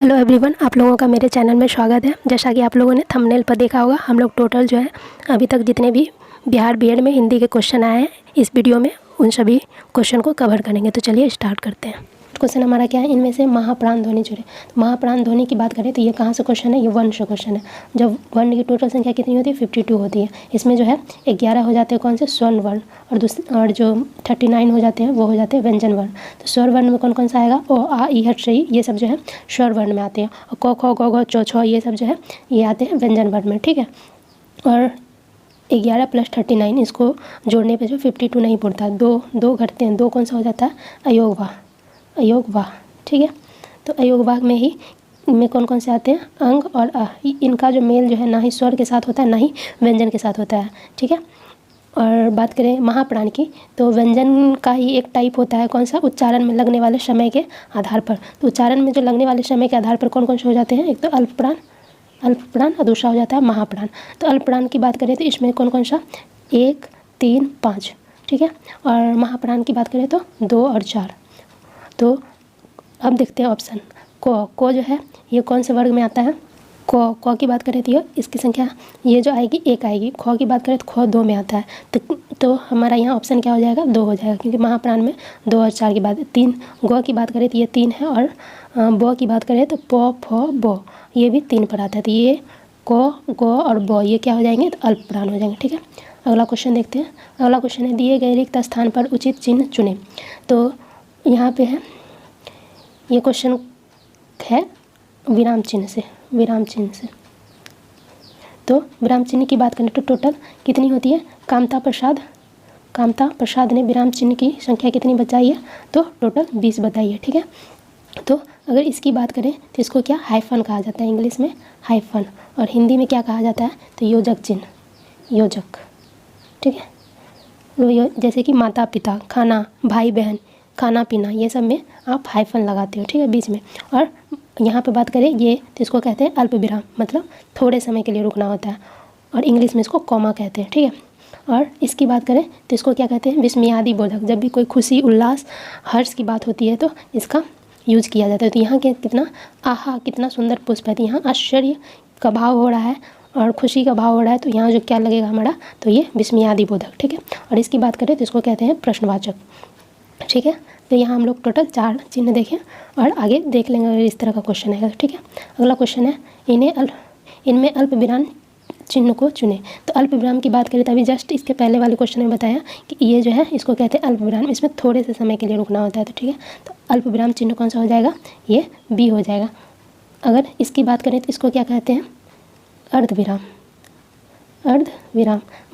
Hello everyone, आप लोगों का मेरे चैनल में स्वागत है। जैसा कि आप लोगों ने थंबनेल पर देखा होगा, हम लोग टोटल जो है अभी तक जितने भी बिहार बीएड में हिंदी के क्वेश्चन आए हैं इस वीडियो में उन सभी क्वेश्चन को कवर करेंगे। तो चलिए स्टार्ट करते हैं। क्वेश्चन हमारा क्या है, इनमें से महाप्राण ध्वनि चुने। तो महाप्राण ध्वनि की बात करें तो ये कहाँ से क्वेश्चन है, ये वर्ण से क्वेश्चन है। जब वर्ण की टोटल संख्या कितनी होती है, 52 होती है। इसमें जो है 11 हो जाते हैं कौन से, स्वर्ण वर्ण, और जो 39 हो जाते हैं वो हो जाते हैं व्यंजन वर्ण। तो स्वर वर्ण में कौन कौन सा आएगा, ओ आ ई हट सही, ये सब जो है स्वर वर्ण में आते हैं। और क ख ग घ छ छ ये सब जो है ये आते हैं व्यंजन वर्ण में, ठीक है। और 11 + 39 इसको जोड़ने पे जो 52 नहीं पड़ता, दो घटते हैं, दो कौन सा हो जाता है, अयोग वाह, ठीक है। तो अयोग वाह में ही में कौन कौन से आते हैं, अंग और अ, इनका जो मेल जो है ना ही स्वर के साथ होता है ना ही व्यंजन के साथ होता है, ठीक है। और बात करें महाप्राण की, तो व्यंजन का ही एक टाइप होता है कौन सा, उच्चारण में लगने वाले समय के आधार पर। तो उच्चारण में जो लगने वाले समय के आधार पर कौन कौन से हो जाते हैं, एक तो अल्पप्राण और दूसरा हो जाता है महाप्राण। तो अल्पप्राण की बात करें तो इसमें कौन कौन सा, 1, 3, 5, ठीक है। और महाप्राण की बात करें तो 2 और 4। तो अब देखते हैं ऑप्शन को जो है ये कौन से वर्ग में आता है। क की बात करें तो ये इसकी संख्या ये जो आएगी 1 आएगी। ख की बात करें तो ख 2 में आता है। तो हमारा यहाँ ऑप्शन क्या हो जाएगा, 2 हो जाएगा, क्योंकि महाप्राण में 2 और 4 की बात। 3 ग की बात करें तो ये 3 है। और ब की बात करें तो प फ ब ये भी 3 पर आता है। तो ये क ग और ब ये क्या हो जाएंगे, तो अल्पप्राण हो जाएंगे, ठीक है। अगला क्वेश्चन देखते हैं। अगला क्वेश्चन है, दिए गए रिक्त स्थान पर उचित चिन्ह चुनें। तो यहाँ पे है, ये क्वेश्चन है विराम चिन्ह से। तो विराम चिन्ह की बात करें तो टोटल कितनी होती है, कामता प्रसाद ने विराम चिन्ह की संख्या कितनी बताई है, तो टोटल 20 बताई है, ठीक है। तो अगर इसकी बात करें तो इसको क्या हाइफन कहा जाता है, इंग्लिश में हाइफन, और हिंदी में क्या कहा जाता है, तो योजक चिन्ह, ठीक है। जैसे कि माता पिता, खाना, भाई बहन, खाना पीना, ये सब में आप हाइफन लगाते हो, ठीक है, बीच में। और यहाँ पे बात करें ये तो इसको कहते हैं अल्प विराम, मतलब थोड़े समय के लिए रुकना होता है, और इंग्लिश में इसको कॉमा कहते हैं, ठीक है। और इसकी बात करें तो इसको क्या कहते हैं, विस्मयादि बोधक। जब भी कोई खुशी, उल्लास, हर्ष की बात होती है तो इसका यूज किया जाता है। तो यहाँ के कितना आहा, कितना सुंदर पुष्प है, तो यहाँ आश्चर्य का भाव हो रहा है और खुशी का भाव हो रहा है, तो यहाँ जो क्या लगेगा हमारा, तो ये विस्मयादि बोधक, ठीक है। और इसकी बात करें तो इसको कहते हैं प्रश्नवाचक, ठीक है। तो यहाँ हम लोग टोटल 4 चिन्ह देखें और आगे देख लेंगे अगर इस तरह का क्वेश्चन है, ठीक है। अगला क्वेश्चन है, इनमें अल्प विराम चिन्ह को चुने। तो अल्प विराम की बात करें तो अभी जस्ट इसके पहले वाले क्वेश्चन में बताया कि ये जो है इसको कहते हैं अल्प विराम, इसमें थोड़े से समय के लिए रुकना होता है, तो ठीक है। तो अल्प विराम चिन्ह कौन सा हो जाएगा, ये बी हो जाएगा। अगर इसकी बात करें तो इसको क्या कहते हैं, अर्धविराम,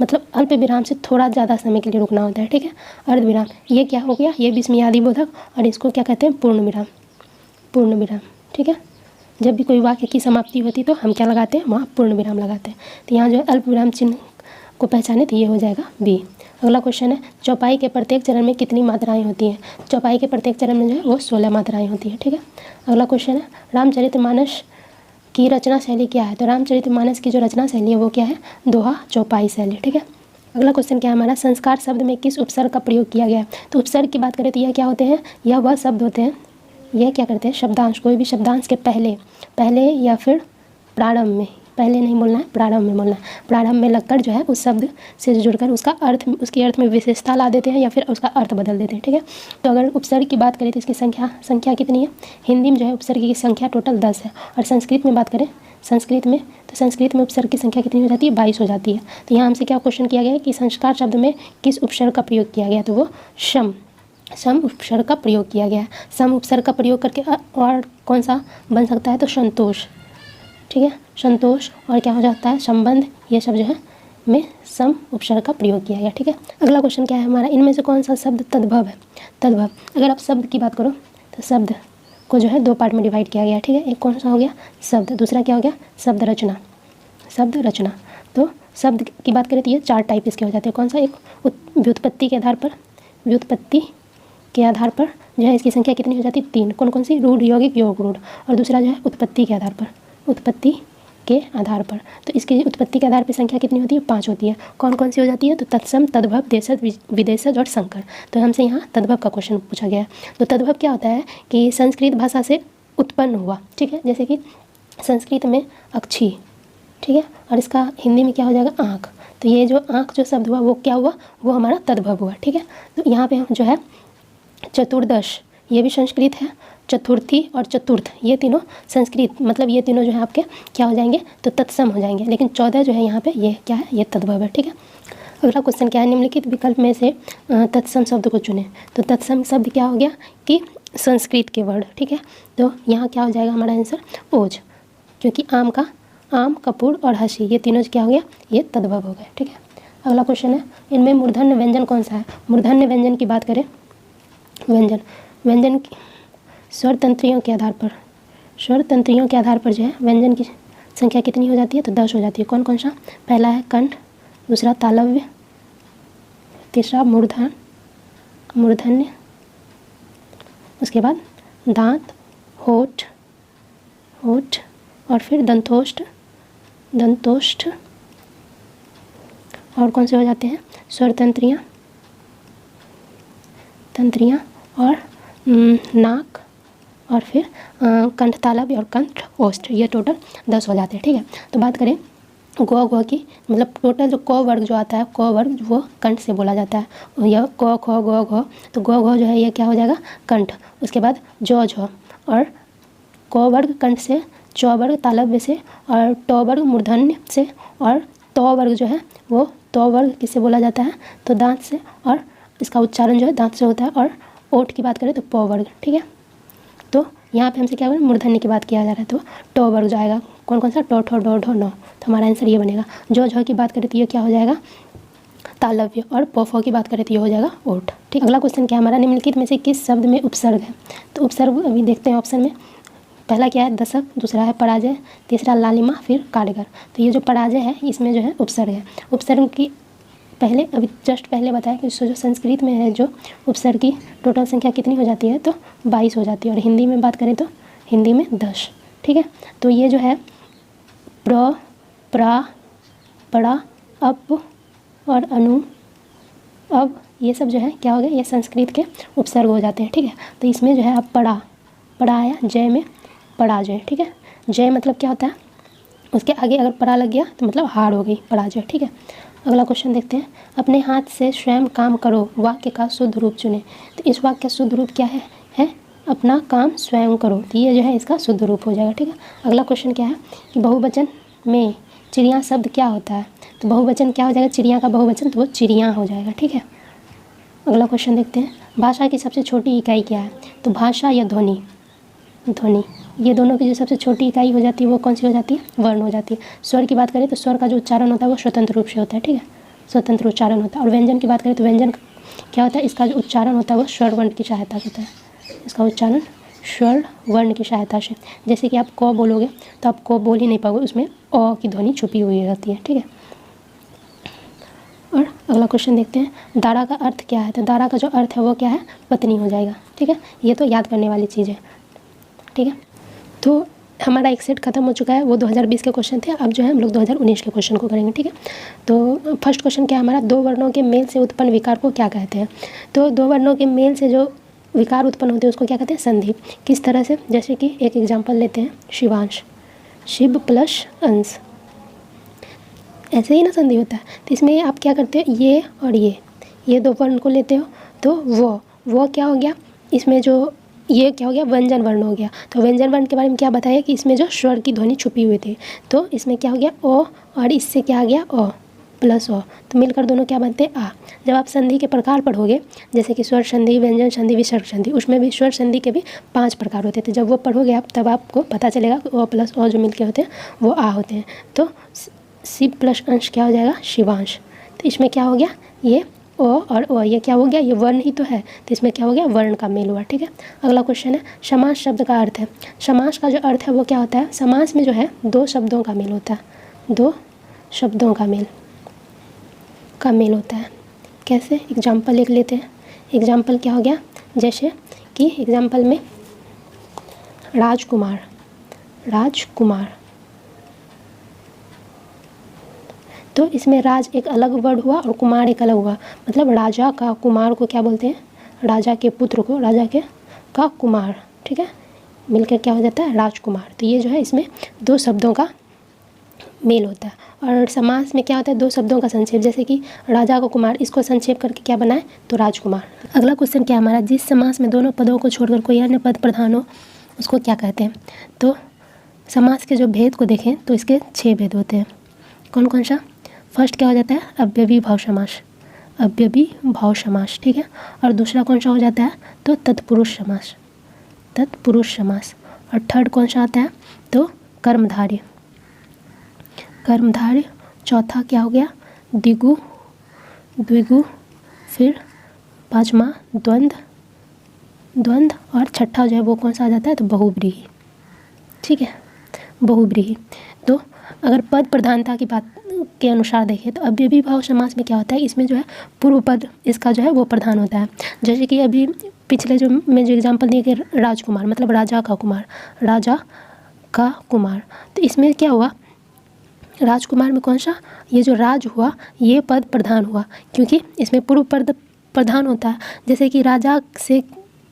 मतलब अल्प विराम से थोड़ा ज़्यादा समय के लिए रुकना होता है, ठीक है। अर्धविराम ये क्या हो गया, ये विस्मयादि बोधक, और इसको क्या कहते हैं, पूर्ण विराम, ठीक है। जब भी कोई वाक्य की समाप्ति होती है तो हम क्या लगाते हैं, वहाँ पूर्ण विराम लगाते हैं। तो यहाँ जो है अल्प विराम चिन्ह को पहचाने तो ये हो जाएगा बी। अगला क्वेश्चन है, चौपाई के प्रत्येक चरण में कितनी मात्राएँ होती हैं। चौपाई के प्रत्येक चरण में जो है वो 16 मात्राएँ होती हैं, ठीक है। अगला क्वेश्चन है, रामचरितमानस की रचना शैली क्या है। तो रामचरितमानस की जो रचना शैली है वो क्या है, दोहा चौपाई शैली, ठीक है। अगला क्वेश्चन क्या है हमारा, संस्कार शब्द में किस उपसर्ग का प्रयोग किया गया है। तो उपसर्ग की बात करें तो यह क्या होते हैं, यह वह शब्द होते हैं, यह क्या करते हैं, शब्दांश, कोई भी शब्दांश के पहले या फिर प्रारंभ में, पहले नहीं बोलना है, प्रारंभ में बोलना है, प्रारंभ में लगकर जो है उस शब्द से जुड़कर उसका अर्थ, उसकी अर्थ में विशेषता ला देते हैं या फिर उसका अर्थ बदल देते हैं, ठीक है। तो अगर उपसर्ग की बात करें तो इसकी संख्या कितनी है, हिंदी में जो है उपसर्ग की संख्या टोटल 10 है। और संस्कृत में बात करें, संस्कृत में उपसर्ग की संख्या कितनी हो जाती है, 22 हो जाती है। तो यहाँ हमसे क्या क्वेश्चन किया गया है कि संस्कार शब्द में किस उपसर्ग का प्रयोग किया गया, तो वो सम उपसर्ग का प्रयोग किया गया है। सम उपसर्ग का प्रयोग करके और कौन सा बन सकता है, तो संतोष, ठीक है, संतोष, और क्या हो जाता है, संबंध, ये सब जो है में सम उपसर्ग का प्रयोग किया गया, ठीक है। अगला क्वेश्चन क्या है हमारा, इनमें से कौन सा शब्द तद्भव है। अगर आप शब्द की बात करो तो शब्द को जो है 2 पार्ट में डिवाइड किया गया, ठीक है। एक कौन सा हो गया, शब्द, दूसरा क्या हो गया, शब्द रचना। तो शब्द की बात करें तो ये 4 टाइप इसके हो जाते हैं। कौन सा, एक व्युत्पत्ति के आधार पर जो है इसकी संख्या कितनी हो जाती है, 3। कौन सी, रूढ़, यौगिक, योग रूढ़। और दूसरा जो है उत्पत्ति के आधार पर, तो इसकी उत्पत्ति के आधार पर संख्या कितनी होती है, 5 होती है। कौन सी हो जाती है, तो तत्सम, तद्भव, देशज, विदेशज और संकर। तो हमसे यहाँ तद्भव का क्वेश्चन पूछा गया है। तो तद्भव क्या होता है कि संस्कृत भाषा से उत्पन्न हुआ, ठीक है। जैसे कि संस्कृत में अक्षी, ठीक है, और इसका हिंदी में क्या हो जाएगा आँख। तो ये जो आँख जो शब्द हुआ वो क्या हुआ, वो हमारा तद्भव हुआ, ठीक है। तो यहाँ पे हम जो है चतुर्दश, ये भी संस्कृत है, चतुर्थी और चतुर्थ ये तीनों संस्कृत, मतलब ये तीनों जो है आपके क्या हो जाएंगे, तो तत्सम हो जाएंगे। लेकिन 14 जो है यहाँ पे ये क्या है, ये तद्भव है, ठीक है। अगला क्वेश्चन क्या है, निम्नलिखित विकल्प में से तत्सम शब्द को चुनें। तो तत्सम शब्द क्या हो गया कि संस्कृत के वर्ड, ठीक है। तो यहाँ क्या हो जाएगा हमारा आंसर ओज, क्योंकि आम का आम, कपूर और हंसी ये तीनों क्या हो गया, ये तद्भव हो गए, ठीक है। अगला क्वेश्चन है, इनमें मूर्धन्य व्यंजन कौन सा है। मूर्धन्य व्यंजन की बात करें, व्यंजन स्वर तंत्रियों के आधार पर जो है व्यंजन की संख्या कितनी हो जाती है, तो 10 हो जाती है। कौन कौन सा, पहला है कंठ, दूसरा तालव्य, तीसरा मूर्धन्य, उसके बाद दांत, होठ और फिर दंतोष्ठ, और कौन से हो जाते हैं, स्वर तंत्रियाँ और नाक, और फिर कंठ तालव्य और कंठ ओष्ठ, ये टोटल 10 हो जाते हैं, ठीक है। तो बात करें गौ की, मतलब टोटल जो क वर्ग जो आता है, क वर्ग वो कंठ से बोला जाता है। यह क ख ग घ, तो ग घ जो है ये क्या हो जाएगा, कंठ। उसके बाद ज झ, और क वर्ग कंठ से, च वर्ग तालव्य से, और ट वर्ग मूर्धन्य से, और त वर्ग जो है वो त वर्ग किससे बोला जाता है, तो दांत से, और इसका उच्चारण जो है दांत से होता है। और ओठ की बात करें तो प वर्ग, ठीक है। तो यहाँ पे हमसे क्या बोले, मूर्धन्य की बात किया जा रहा है, तो ट वर्ग जो आएगा, कौन कौन सा, ट ठ ड ढ न, तो हमारा आंसर ये बनेगा। जो झ की बात करें तो ये क्या हो जाएगा, तालव्य, और प फ की बात करें तो ये हो जाएगा ओठ, ठीक। अगला क्वेश्चन क्या है हमारा, निम्नलिखित में से किस शब्द में उपसर्ग है। तो उपसर्ग अभी देखते हैं ऑप्शन में, पहला क्या है दशक, दूसरा है पराजय, तीसरा लालिमा, फिर कारगर। तो ये जो पराजय है इसमें जो है उपसर्ग है। उपसर्ग की पहले अभी जस्ट पहले बताया कि जो संस्कृत में है जो उपसर्ग की टोटल संख्या कितनी हो जाती है, तो 22 हो जाती है। और हिंदी में बात करें तो हिंदी में 10, ठीक है। तो ये जो है प्र, प्रा, पड़ा, अप और अनु, अब ये सब जो है क्या हो गया, ये संस्कृत के उपसर्ग हो जाते हैं, ठीक है। तो इसमें जो है अब पड़ा आया, जय में पराजय, ठीक है। जय मतलब क्या होता है, उसके आगे अगर पड़ा लग गया तो मतलब हार हो गई, पराजय, ठीक है। अगला क्वेश्चन देखते हैं, अपने हाथ से स्वयं काम करो वाक्य का शुद्ध रूप चुनें। तो इस वाक्य का शुद्ध रूप क्या है अपना काम स्वयं करो, तो ये जो है इसका शुद्ध रूप हो जाएगा, ठीक है। अगला क्वेश्चन क्या है कि बहुवचन में चिड़िया शब्द क्या होता है। तो बहुवचन क्या हो जाएगा, चिड़िया का बहुवचन, तो वो चिड़िया हो जाएगा, ठीक है। अगला क्वेश्चन देखते हैं, भाषा की सबसे छोटी इकाई क्या है। तो भाषा या ध्वनि, ये दोनों की जो सबसे छोटी इकाई हो जाती है वो कौन सी हो जाती है, वर्ण हो जाती है। स्वर की बात करें तो स्वर का जो उच्चारण होता है वो स्वतंत्र रूप से होता है, ठीक है, स्वतंत्र उच्चारण होता है। और व्यंजन की बात करें तो व्यंजन क्या होता है, इसका जो उच्चारण होता है वो स्वर वर्ण की सहायता से होता है, इसका उच्चारण स्वर वर्ण की सहायता से। जैसे कि आप क बोलोगे तो आप क बोल ही नहीं पाओगे, उसमें अ की ध्वनि छुपी हुई रहती है, ठीक है। और अगला क्वेश्चन देखते हैं, दारा का अर्थ क्या है। तो दारा का जो अर्थ है वो क्या है, पत्नी हो जाएगा, ठीक है। ये तो याद करने वाली चीज़ है, ठीक है। तो हमारा एक सेट खत्म हो चुका है, वो 2020 के क्वेश्चन थे। अब जो है हम लोग 2019 के क्वेश्चन को करेंगे, ठीक है। तो फर्स्ट क्वेश्चन क्या है हमारा, दो वर्णों के मेल से उत्पन्न विकार को क्या कहते हैं। तो दो वर्णों के मेल से जो विकार उत्पन्न होते हैं उसको क्या कहते हैं, संधि। किस तरह से, जैसे कि एक एग्जाम्पल लेते हैं, शिवांश, शिव प्लस अंश, ऐसे ही ना संधि होता है। तो इसमें आप क्या करते हो, ये और ये दो वर्ण को लेते हो, तो वो क्या हो गया, इसमें जो ये क्या हो गया, व्यंजन वर्ण हो गया। तो व्यंजन वर्ण के बारे में क्या बताया कि इसमें जो स्वर की ध्वनि छुपी हुई थी, तो इसमें क्या हो गया ओ, और इससे क्या आ गया अ प्लस ओ, तो मिलकर दोनों क्या बनते हैं आ। जब आप संधि के प्रकार पढ़ोगे, जैसे कि स्वर संधि, व्यंजन संधि, विसर्ग संधि, उसमें भी स्वर संधि के भी 5 प्रकार होते थे। जब वो पढ़ोगे आप तब आपको पता चलेगा कि ओ प्लस ओ जो मिलके होते हैं वो आ होते हैं। तो शिव प्लस अंश क्या हो जाएगा, शिवांश। तो इसमें क्या हो गया, ये ओ और ओ, ये क्या हो गया, ये वर्ण ही तो है, तो इसमें क्या हो गया, वर्ण का मेल हुआ, ठीक है। अगला क्वेश्चन है, समास शब्द का अर्थ है। समास का जो अर्थ है वो क्या होता है, समास में जो है दो शब्दों का मेल होता है, दो शब्दों का मेल होता है। कैसे, एग्जाम्पल लिख लेते हैं। एग्जाम्पल क्या हो गया, जैसे कि एग्जाम्पल में राजकुमार, तो इसमें राज एक अलग वर्ड हुआ और कुमार एक अलग हुआ। मतलब राजा का कुमार को क्या बोलते हैं, राजा के पुत्र को राजा के का कुमार, ठीक है। मिलकर क्या हो जाता है, राजकुमार। तो ये जो है इसमें दो शब्दों का मेल होता है। और समास में क्या होता है, दो शब्दों का संक्षेप, जैसे कि राजा को कुमार, इसको संक्षेप करके क्या बनाए, तो राजकुमार। अगला क्वेश्चन क्या है हमारा, जिस समास में दोनों पदों को छोड़कर कोई अन्य पद प्रधान हो उसको क्या कहते हैं। तो समास के जो भेद को देखें तो इसके 6 भेद होते हैं। कौन कौन सा, फर्स्ट क्या हो जाता है, अव्ययी भाव समास, अव्ययी भाव समास, ठीक है। और दूसरा कौन सा हो जाता है, तो तत्पुरुष समास, तत्पुरुष समास। और थर्ड कौन सा आता है, तो कर्मधारय, कर्मधारय। चौथा क्या हो गया, द्विगु, द्विगु। फिर पांचवा द्वंद्व, द्वंद्व। और छठा जो है वो कौन सा आ जाता है, तो बहुव्रीहि, ठीक है, बहुव्रीहि। तो अगर पद प्रधानता की बात के अनुसार देखें तो अव्ययी भाव समास में क्या होता है, इसमें जो है पूर्व पद इसका जो है वो प्रधान होता है। जैसे कि अभी पिछले जो मैं जो एग्जांपल दिए कि राजकुमार मतलब राजा का कुमार, राजा का कुमार। तो इसमें क्या हुआ, राजकुमार में कौन सा, ये जो राज हुआ ये पद प्रधान हुआ, क्योंकि इसमें पूर्व पद प्रधान होता है। जैसे कि राजा से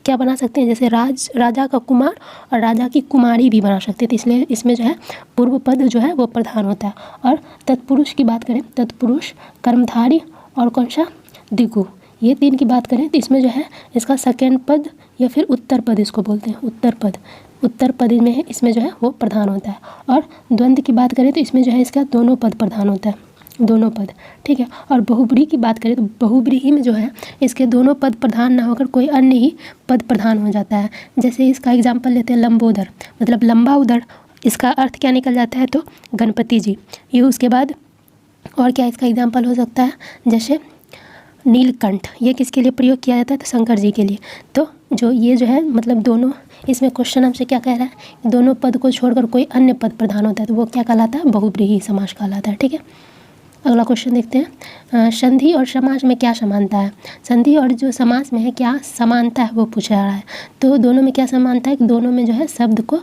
क्या बना सकते हैं, जैसे राजा का कुमार और राजा की कुमारी भी बना सकते हैं। तो इसलिए इसमें जो है पूर्व पद जो है वो प्रधान होता है। और तत्पुरुष की बात करें, तत्पुरुष, कर्मधारी और कौन सा, द्विगु, ये 3 की बात करें तो इसमें जो है इसका सेकेंड पद या फिर उत्तर पद इसको बोलते हैं, उत्तर पद, उत्तर पद में है, इसमें जो है वो प्रधान होता है। और द्वंद्व की बात करें तो इसमें जो है इसका दोनों पद प्रधान होता है, दोनों पद, ठीक है। और बहुव्रीहि की बात करें तो बहुव्रीहि में जो है इसके दोनों पद प्रधान ना होकर कोई अन्य ही पद प्रधान हो जाता है। जैसे इसका एग्जाम्पल लेते हैं लंबोदर, मतलब लंबा उदर, इसका अर्थ क्या निकल जाता है, तो गणपति जी। ये उसके बाद और क्या इसका एग्जाम्पल हो सकता है, जैसे नीलकंठ, ये किसके लिए प्रयोग किया जाता है, तो शंकर जी के लिए। तो जो ये जो है मतलब दोनों, इसमें क्वेश्चन हमसे क्या कह रहा है, दोनों पद को छोड़कर कोई अन्य पद प्रधान होता है तो वो क्या कहलाता है, बहुव्रीहि समास कहलाता है, ठीक है। अगला क्वेश्चन देखते हैं, संधि और समास में क्या समानता है। संधि और जो समास में है क्या समानता है वो पूछा जा रहा है। तो दोनों में क्या समानता है, कि दोनों में जो है शब्द को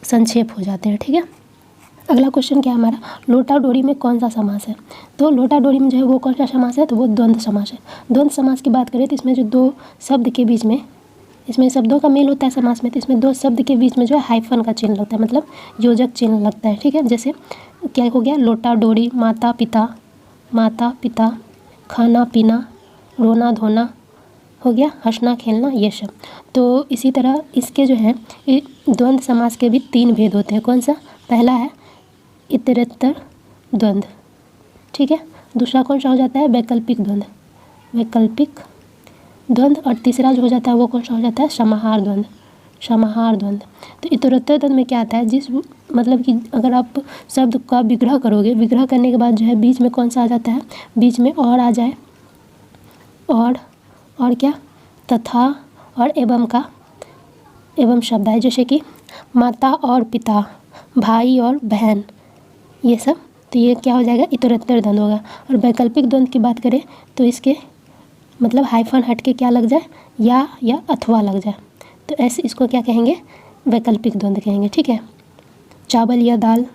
संक्षेप हो जाते हैं, ठीक है। अगला क्वेश्चन क्या है हमारा, लोटा डोरी में कौन सा समास है। तो लोटा डोरी में जो है वो कौन सा समास है, तो वो द्वंद्व समास है। द्वंद्व समास की बात करें तो इसमें जो दो शब्द के बीच में, इसमें शब्दों का मेल होता है समास में, तो इसमें दो शब्द के बीच में जो है हाइफन का चिन्ह लगता है, मतलब योजक चिन्ह लगता है, ठीक है। जैसे क्या हो गया, लोटा डोरी, माता पिता, माता पिता, खाना पीना, रोना धोना हो गया, हंसना खेलना, ये सब। तो इसी तरह इसके जो है द्वंद्व समास के भी 3 भेद होते हैं। कौन सा, पहला है इतरेत्तर द्वंद्व, ठीक है। दूसरा कौन सा हो जाता है, वैकल्पिक द्वंद्व, वैकल्पिक द्वंद्व। और तीसरा जो हो जाता है वो कौन सा हो जाता है, समाहार द्वंद्व, समाहार द्वंद्व। तो इतरोत्तर द्वंद्व में क्या आता है, जिस मतलब कि अगर आप शब्द का विग्रह करोगे, विग्रह करने के बाद जो है बीच में कौन सा आ जाता है, बीच में और आ जाए, और क्या, तथा और एवं का, एवं शब्द है, जैसे कि माता और पिता, भाई और बहन, ये सब। तो ये क्या हो जाएगा, इतरोत्तर द्वंद्व होगा। और वैकल्पिक द्वंद्व की बात करें तो इसके मतलब हाइफन हट के क्या लग जाए, या अथवा लग जाए, तो ऐसे इसको क्या कहेंगे, वैकल्पिक द्वंद्व कहेंगे, ठीक है। चावल या दाल,